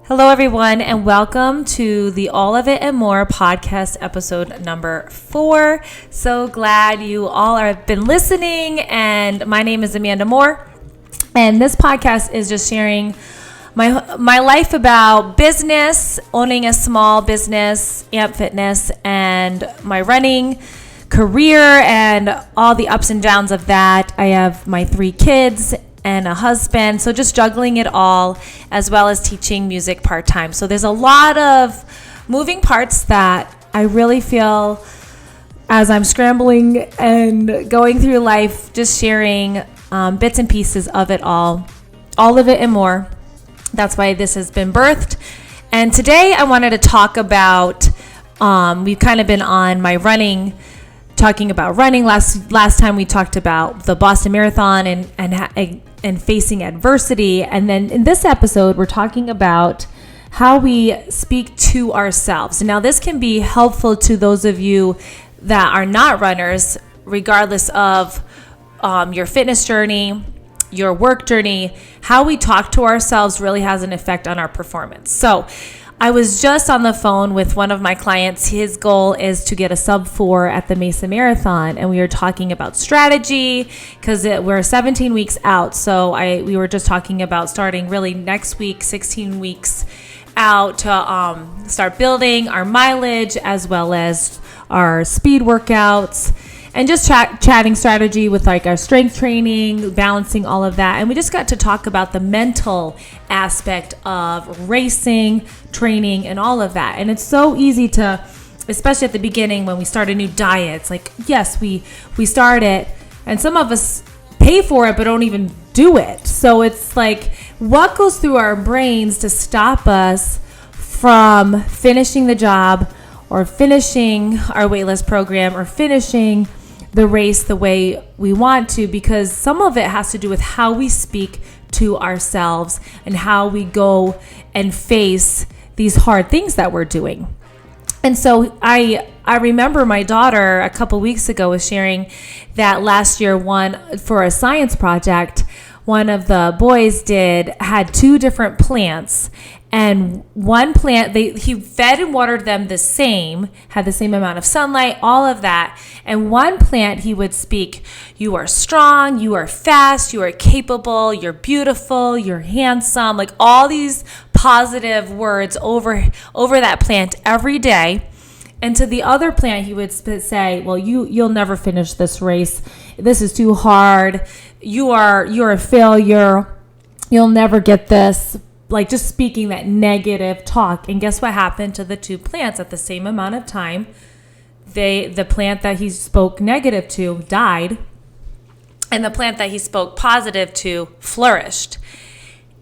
Hello, everyone, and welcome to the All of It and More podcast episode number 4. So glad you all have been listening, and my name is Amanda Moore, and this podcast is just sharing my life about business, owning a small business, Amp Fitness, and my running career and all the ups and downs of that. I have my 3 kids and a husband, so just juggling it all, as well as teaching music part-time. So there's a lot of moving parts that I really feel as I'm scrambling and going through life, just sharing bits and pieces of it all of it and more. That's why this has been birthed. And today I wanted to talk about, we've kind of been on my running, talking about running. Last time we talked about the Boston Marathon and facing adversity. And then in this episode, we're talking about how we speak to ourselves. Now, this can be helpful to those of you that are not runners, regardless of your fitness journey, your work journey. How we talk to ourselves really has an effect on our performance. So I was just on the phone with one of my clients. His goal is to get a sub 4 at the Mesa Marathon, and we were talking about strategy because we're 17 weeks out. So we were just talking about starting really next week, 16 weeks out, to start building our mileage as well as our speed workouts, and just chatting strategy with like our strength training, balancing all of that. And we just got to talk about the mental aspect of racing, training, and all of that. And it's so easy to, especially at the beginning when we start a new diet, it's like, yes, we start it, and some of us pay for it but don't even do it. So it's like, what goes through our brains to stop us from finishing the job or finishing our waitlist program or finishing the race the way we want to? Because some of it has to do with how we speak to ourselves and how we go and face these hard things that we're doing. And so I remember my daughter a couple weeks ago was sharing that last year, for a science project, one of the boys had 2 different plants, and one plant, he fed and watered them the same, had the same amount of sunlight, all of that. And one plant, he would speak, "You are strong, you are fast, you are capable, you're beautiful, you're handsome," like all these positive words over that plant every day. And to the other plant, he would say, "Well, you'll never finish this race. This is too hard. You're a failure. You'll never get this." Like just speaking that negative talk. And guess what happened to the 2 plants at the same amount of time? The plant that he spoke negative to died, and the plant that he spoke positive to flourished.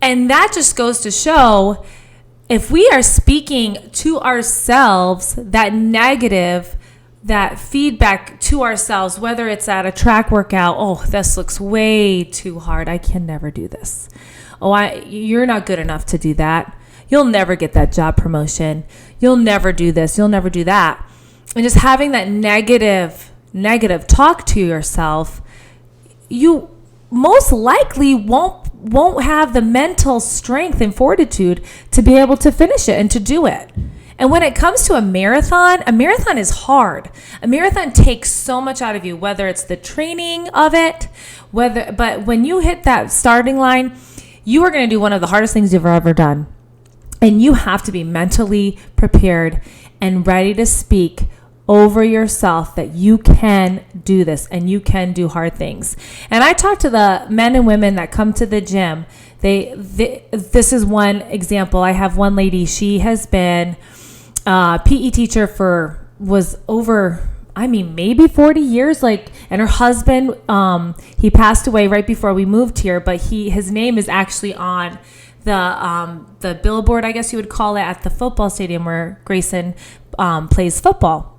And that just goes to show, if we are speaking to ourselves that negative, that feedback to ourselves, whether it's at a track workout, "Oh, this looks way too hard. I can never do this. Oh, you're not good enough to do that. You'll never get that job promotion. You'll never do this. You'll never do that." And just having that negative talk to yourself, you most likely won't have the mental strength and fortitude to be able to finish it and to do it. And when it comes to a marathon is hard. A marathon takes so much out of you, whether it's the training of it, but when you hit that starting line, you are going to do one of the hardest things you've ever done. And you have to be mentally prepared and ready to speak over yourself that you can do this and you can do hard things. And I talk to the men and women that come to the gym. This is one example. I have one lady, she has been a PE teacher maybe 40 years, and her husband, he passed away right before we moved here, but his name is actually on the billboard, I guess you would call it, at the football stadium where Grayson plays football.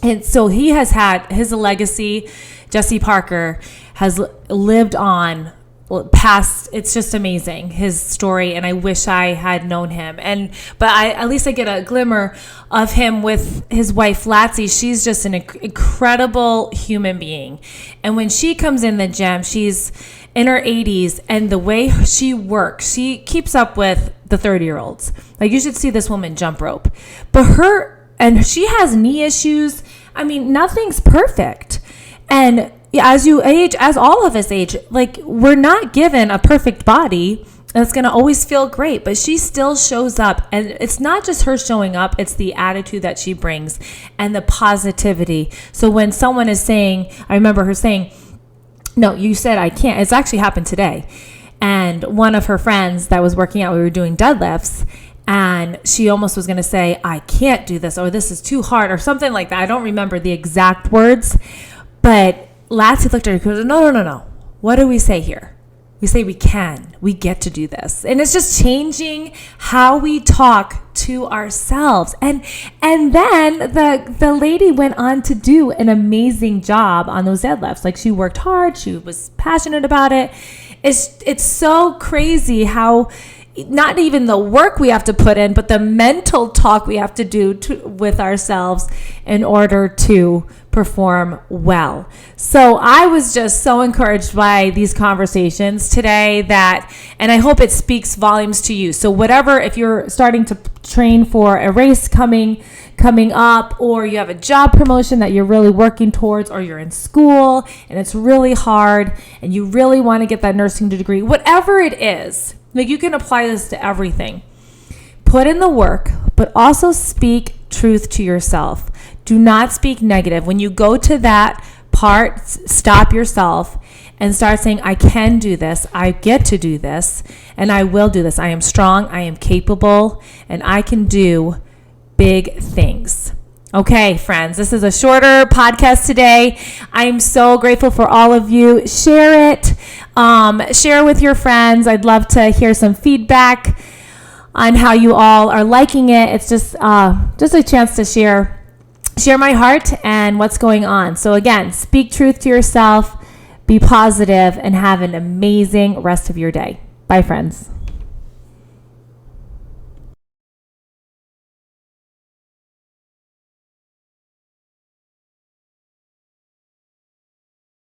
And so he has had his legacy. Jesse Parker has lived on past. It's just amazing, his story, and I wish I had known him. But at least I get a glimmer of him with his wife Latzy. She's just an incredible human being, and when she comes in the gym, in her 80s, and the way she works, she keeps up with the 30-year-olds. Like, you should see this woman jump rope. And she has knee issues. I mean, nothing's perfect. And as you age, as all of us age, like, we're not given a perfect body that's going to always feel great, but she still shows up. And it's not just her showing up, it's the attitude that she brings and the positivity. So when someone is saying, I remember her saying, no, you said I can't. It's actually happened today. And one of her friends that was working out, we were doing deadlifts, and she almost was going to say, I can't do this, or this is too hard, or something like that. I don't remember the exact words, but Lassie looked at her and goes, no. What do we say here? We say we get to do this. And it's just changing how we talk to ourselves. And then the lady went on to do an amazing job on those deadlifts. Like, she worked hard. She was passionate about it. It's so crazy how not even the work we have to put in, but the mental talk we have to do with ourselves in order to perform well. So I was just so encouraged by these conversations today and I hope it speaks volumes to you. So whatever, if you're starting to train for a race coming up, or you have a job promotion that you're really working towards, or you're in school and it's really hard and you really want to get that nursing degree, whatever it is, like, you can apply this to everything. Put in the work, but also speak truth to yourself. Do not speak negative. When you go to that part, stop yourself and start saying, I can do this, I get to do this, and I will do this. I am strong, I am capable, and I can do big things. Okay, friends, this is a shorter podcast today. I'm so grateful for all of you. Share it. Share with your friends. I'd love to hear some feedback on how you all are liking it. It's just a chance to share my heart and what's going on. So again, speak truth to yourself, be positive, and have an amazing rest of your day. Bye, friends.